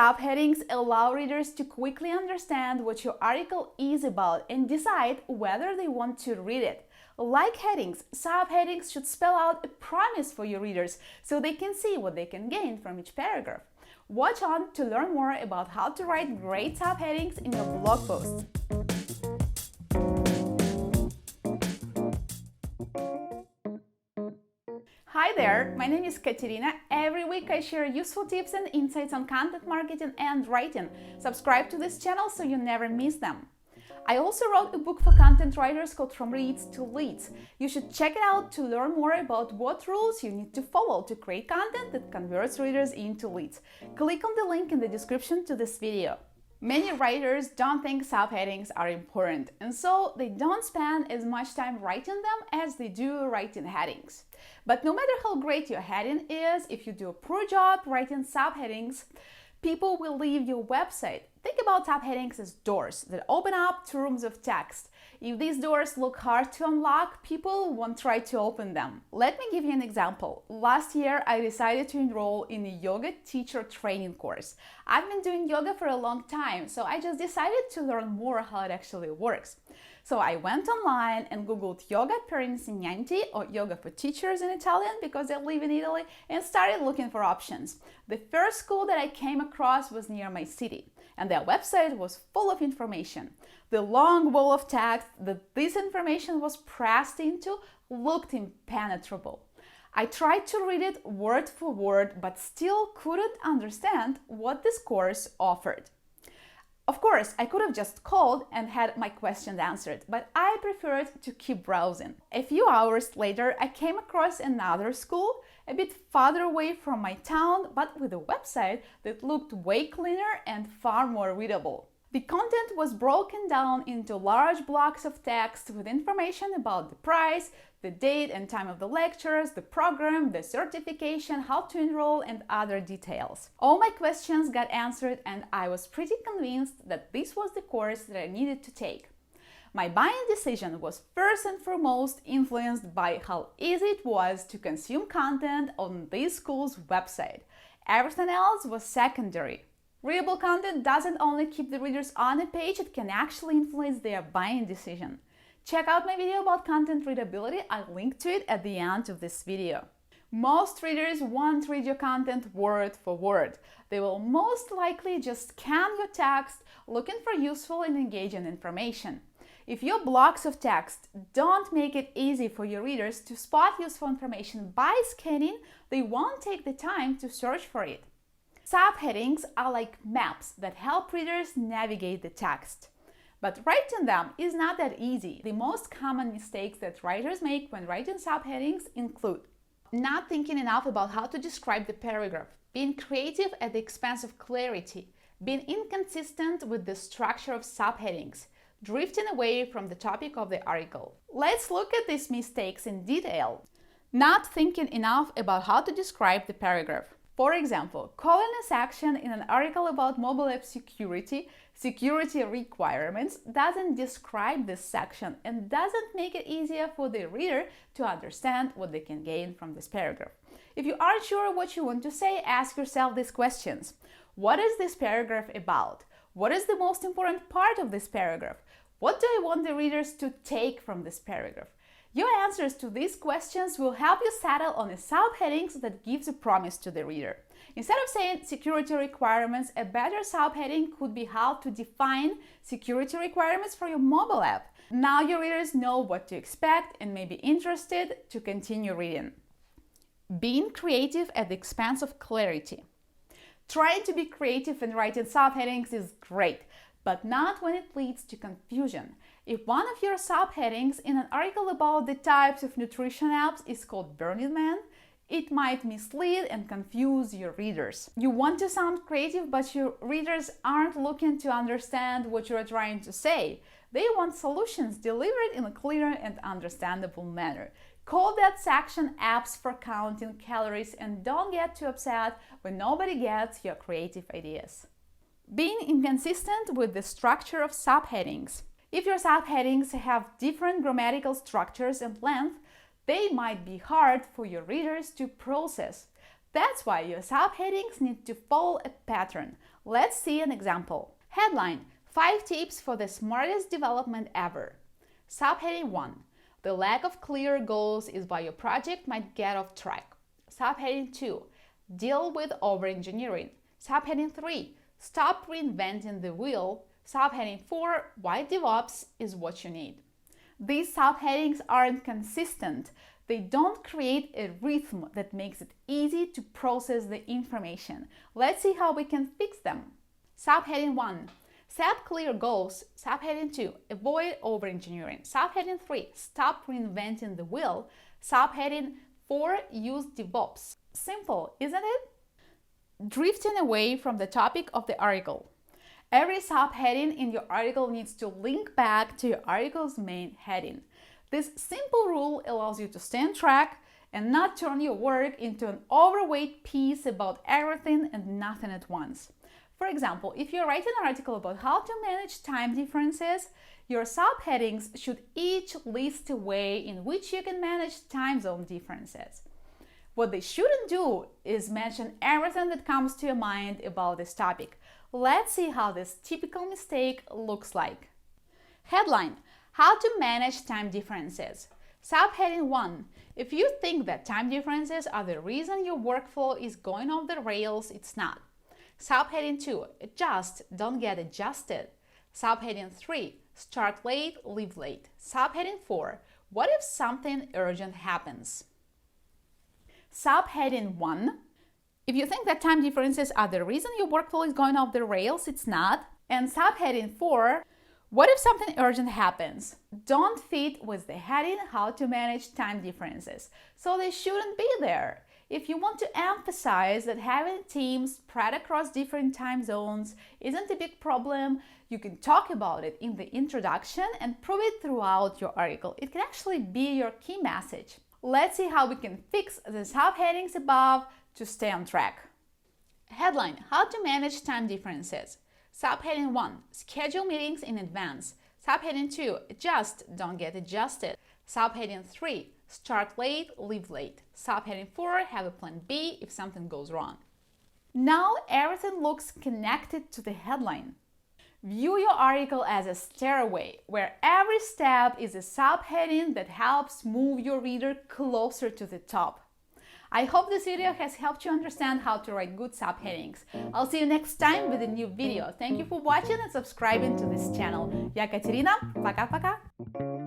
Subheadings allow readers to quickly understand what your article is about and decide whether they want to read it. Like headings, subheadings should spell out a promise for your readers so they can see what they can gain from each paragraph. Watch on to learn more about how to write great subheadings in your blog posts. Hi there, my name is Katerina. Every week I share useful tips and insights on content marketing and writing. Subscribe to this channel so you never miss them. I also wrote a book for content writers called From Reads to Leads. You should check it out to learn more about what rules you need to follow to create content that converts readers into leads. Click on the link in the description to this video. Many writers don't think subheadings are important, and so they don't spend as much time writing them as they do writing headings. But no matter how great your heading is, if you do a poor job writing subheadings, people will leave your website. Think about subheadings as doors that open up to rooms of text. If these doors look hard to unlock, people won't try to open them. Let me give you an example. Last year, I decided to enroll in a yoga teacher training course. I've been doing yoga for a long time, so I just decided to learn more how it actually works. So I went online and googled yoga per insegnanti, or yoga for teachers in Italian because I live in Italy, and started looking for options. The first school that I came across was near my city, and their website was full of information. The long wall of text that this information was pressed into looked impenetrable. I tried to read it word for word, but still couldn't understand what this course offered. Of course, I could have just called and had my questions answered, but I preferred to keep browsing. A few hours later, I came across another school, a bit farther away from my town, but with a website that looked way cleaner and far more readable. The content was broken down into large blocks of text with information about the price, the date and time of the lectures, the program, the certification, how to enroll, and other details. All my questions got answered, and I was pretty convinced that this was the course that I needed to take. My buying decision was first and foremost influenced by how easy it was to consume content on this school's website. Everything else was secondary. Readable content doesn't only keep the readers on a page, it can actually influence their buying decision. Check out my video about content readability, I'll link to it at the end of this video. Most readers won't read your content word for word. They will most likely just scan your text looking for useful and engaging information. If your blocks of text don't make it easy for your readers to spot useful information by scanning, they won't take the time to search for it. Subheadings are like maps that help readers navigate the text. But writing them is not that easy. The most common mistakes that writers make when writing subheadings include not thinking enough about how to describe the paragraph, being creative at the expense of clarity, being inconsistent with the structure of subheadings, drifting away from the topic of the article. Let's look at these mistakes in detail. Not thinking enough about how to describe the paragraph. For example, calling a section in an article about mobile app security requirements doesn't describe this section and doesn't make it easier for the reader to understand what they can gain from this paragraph. If you aren't sure what you want to say, ask yourself these questions. What is this paragraph about? What is the most important part of this paragraph? What do I want the readers to take from this paragraph? Your answers to these questions will help you settle on a subheading that gives a promise to the reader. Instead of saying security requirements, a better subheading could be how to define security requirements for your mobile app. Now your readers know what to expect and may be interested to continue reading. Being creative at the expense of clarity. Trying to be creative in writing subheadings is great, but not when it leads to confusion. If one of your subheadings in an article about the types of nutrition apps is called Burning Man, it might mislead and confuse your readers. You want to sound creative, but your readers aren't looking to understand what you're trying to say. They want solutions delivered in a clear and understandable manner. Call that section Apps for Counting Calories and don't get too upset when nobody gets your creative ideas. Being inconsistent with the structure of subheadings. If your subheadings have different grammatical structures and length, they might be hard for your readers to process. That's why your subheadings need to follow a pattern. Let's see an example. Headline: 5 tips for the smartest development ever. Subheading 1: the lack of clear goals is why your project might get off track. Subheading 2: deal with over-engineering. Subheading 3: stop reinventing the wheel. Subheading 4: why DevOps is what you need. These subheadings aren't consistent. They don't create a rhythm that makes it easy to process the information. Let's see how we can fix them. Subheading 1: set clear goals. Subheading 2: avoid over-engineering. Subheading 3: stop reinventing the wheel. Subheading 4: use DevOps. Simple, isn't it? Drifting away from the topic of the article. Every subheading in your article needs to link back to your article's main heading. This simple rule allows you to stay on track and not turn your work into an overweight piece about everything and nothing at once. For example, if you're writing an article about how to manage time differences, your subheadings should each list a way in which you can manage time zone differences. What they shouldn't do is mention everything that comes to your mind about this topic. Let's see how this typical mistake looks like. Headline: how to manage time differences. Subheading 1: if you think that time differences are the reason your workflow is going off the rails, it's not. Subheading 2: adjust, don't get adjusted. Subheading 3: start late, leave late. Subheading 4: what if something urgent happens? Subheading 1: if you think that time differences are the reason your workflow is going off the rails, it's not. And subheading 4: what if something urgent happens? Don't fit with the heading how to manage time differences, so they shouldn't be there. If you want to emphasize that having teams spread across different time zones isn't a big problem, you can talk about it in the introduction and prove it throughout your article. It can actually be your key message. Let's see how we can fix the subheadings above to stay on track. Headline: how to manage time differences. Subheading 1: schedule meetings in advance. Subheading 2: adjust, don't get adjusted. Subheading 3: start late, leave late. Subheading 4: have a plan B if something goes wrong. Now everything looks connected to the headline. View your article as a stairway, where every step is a subheading that helps move your reader closer to the top. I hope this video has helped you understand how to write good subheadings. I'll see you next time with a new video. Thank you for watching and subscribing to this channel. Я Катерина. Пока-пока.